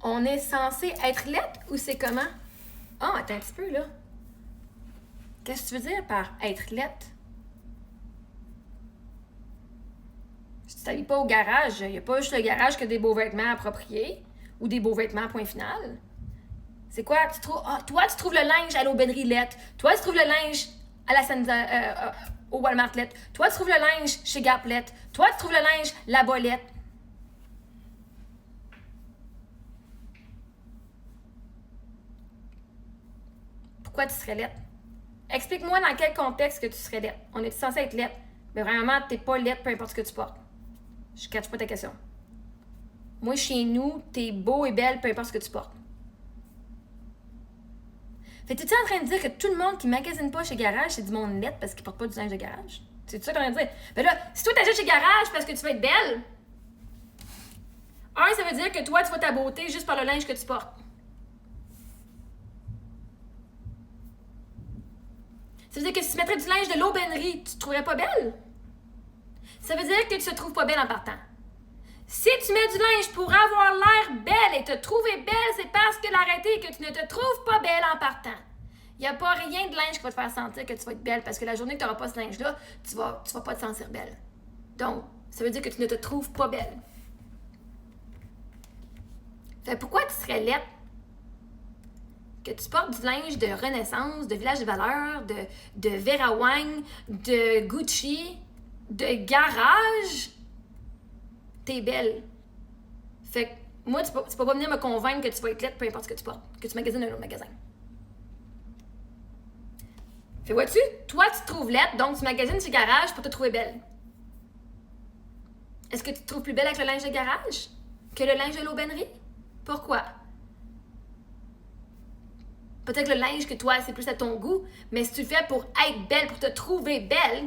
On est censé être lettre ou c'est comment? Ah, attends un petit peu, là. Qu'est-ce que tu veux dire par être lettre? Si tu t'habilles pas au garage, il n'y a pas juste le garage que des beaux vêtements appropriés ou des beaux vêtements, point final. C'est quoi? Toi, tu trouves le linge à l'aubainerie lettre. Toi, tu trouves le linge à la au Walmart lettre. Toi, tu trouves le linge chez Gap lettre. Toi, tu trouves le linge là-bas lettre. Pourquoi tu serais lettre? Explique-moi dans quel contexte que tu serais lettre. On est censé être lettre. Mais vraiment, t'es pas lettre, peu importe ce que tu portes. Je ne catch pas ta question. Moi, chez nous, t'es beau et belle, peu importe ce que tu portes. Fait que t'es-tu en train de dire que tout le monde qui magasine pas chez Garage, c'est du monde lettre parce qu'il porte pas du linge de garage? C'est ça que t'es en train de dire? Ben là, si toi t'achètes chez Garage parce que tu veux être belle, ça veut dire que toi, tu vois ta beauté juste par le linge que tu portes. Ça veut dire que si tu mettrais du linge de l'aubainerie, tu te trouverais pas belle? Ça veut dire que tu te trouves pas belle en partant. Si tu mets du linge pour avoir l'air belle et te trouver belle, c'est parce que l'arrêté est que tu ne te trouves pas belle en partant. Il n'y a pas rien de linge qui va te faire sentir que tu vas être belle parce que la journée que tu n'auras pas ce linge-là, tu vas pas te sentir belle. Donc, ça veut dire que tu ne te trouves pas belle. Fait pourquoi tu serais laide? Que tu portes du linge de Renaissance, de Village de Valeurs, de Vera Wang, de Gucci, de Garage, t'es belle. Fait que moi, tu peux pas venir me convaincre que tu vas être laide peu importe ce que tu portes, que tu magasines dans un autre magasin. Fait vois-tu, toi tu te trouves laide, donc tu magasines chez Garage pour te trouver belle. Est-ce que tu te trouves plus belle avec le linge de Garage que le linge de l'aubainerie? Pourquoi? Peut-être que le linge que toi, c'est plus à ton goût, mais si tu le fais pour être belle, pour te trouver belle,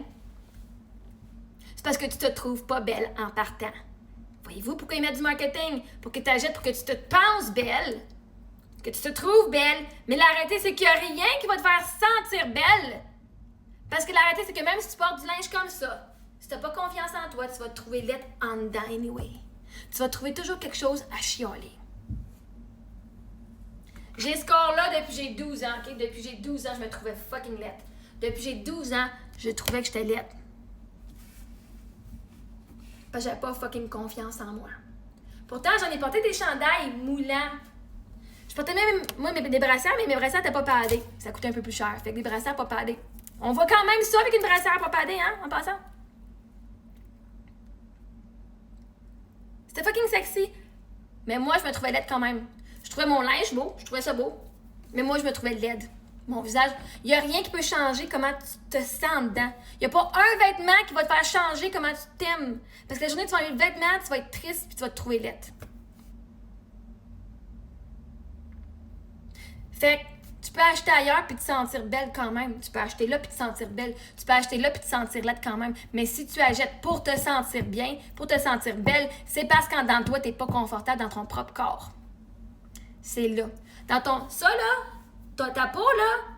c'est parce que tu te trouves pas belle en partant. Voyez-vous pourquoi ils mettent du marketing? Pour que tu achètes, pour que tu te penses belle, que tu te trouves belle, mais la réalité, c'est qu'il n'y a rien qui va te faire sentir belle. Parce que la réalité, c'est que même si tu portes du linge comme ça, si tu n'as pas confiance en toi, tu vas te trouver laide en dedans anyway. Tu vas trouver toujours quelque chose à chialer. J'ai ce score-là depuis j'ai 12 ans, OK? Depuis j'ai 12 ans, je me trouvais fucking laide. Depuis j'ai 12 ans, je trouvais que j'étais laide. Parce que j'avais pas fucking confiance en moi. Pourtant, j'en ai porté des chandails moulants. Je portais même, moi, des brassières, mais mes brassières n'étaient pas padées. Ça coûtait un peu plus cher. Fait que des brassières pas padées. On voit quand même ça avec une brassière pas padée, hein, en passant. C'était fucking sexy. Mais moi, je me trouvais laide quand même. Je trouvais mon linge beau, je trouvais ça beau. Mais moi, je me trouvais laide. Mon visage, il n'y a rien qui peut changer comment tu te sens dedans. Il n'y a pas un vêtement qui va te faire changer comment tu t'aimes. Parce que la journée où tu vas enlever le vêtement, tu vas être triste puis tu vas te trouver laide. Fait que tu peux acheter ailleurs puis te sentir belle quand même. Tu peux acheter là puis te sentir belle. Tu peux acheter là puis te sentir laide quand même. Mais si tu achètes pour te sentir bien, pour te sentir belle, c'est parce qu'en dedans de toi, tu n'es pas confortable dans ton propre corps. C'est là. Dans ton... Ça, là, ta peau, là,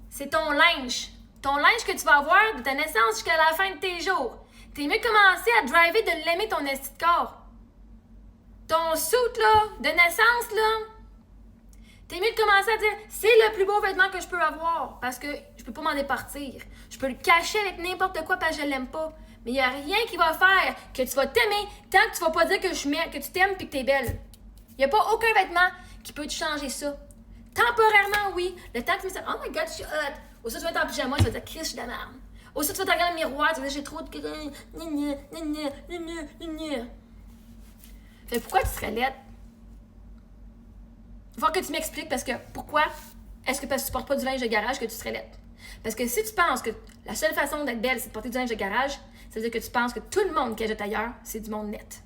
c'est ton linge. Ton linge que tu vas avoir de ta naissance jusqu'à la fin de tes jours. T'es mieux de commencer à driver de l'aimer ton esti de corps. Ton suit, là, de naissance, là, t'es mieux de commencer à dire, c'est le plus beau vêtement que je peux avoir parce que je peux pas m'en départir. Je peux le cacher avec n'importe quoi parce que je l'aime pas. Mais il n'y a rien qui va faire que tu vas t'aimer tant que tu vas pas dire que tu t'aimes et que t'es belle. Il n'y a pas aucun vêtement qui peut te changer ça. Temporairement, oui. Le temps que tu me dis, oh my god, je suis hot. Ou ça, tu vas être en pyjama, tu vas dire, Chris, je suis de la merde. Ou ça, tu vas te regarder dans le miroir, tu vas dire, j'ai trop de grains. Fait pourquoi tu serais laide? Il faut que tu m'expliques parce que pourquoi est-ce que parce que tu portes pas du linge de garage que tu serais laide? Parce que si tu penses que la seule façon d'être belle, c'est de porter du linge de garage, ça veut dire que tu penses que tout le monde qui achète ailleurs, c'est du monde net.